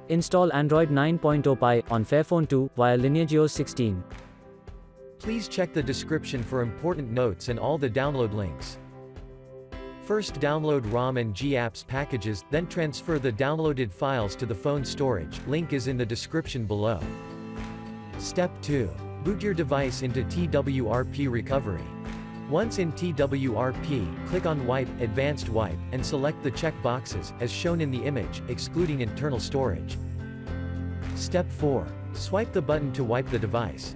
Install Android 9.0 Pie on Fairphone 2 via LineageOS 16. Please check the description for important notes and all the download links. First download ROM and GApps packages, then transfer the downloaded files to the phone storage, link is in the description below. Step 2. Boot your device into TWRP recovery. Once in TWRP, click on Wipe, Advanced Wipe, and select the check boxes, as shown in the image, excluding internal storage. Step 4. Swipe the button to wipe the device.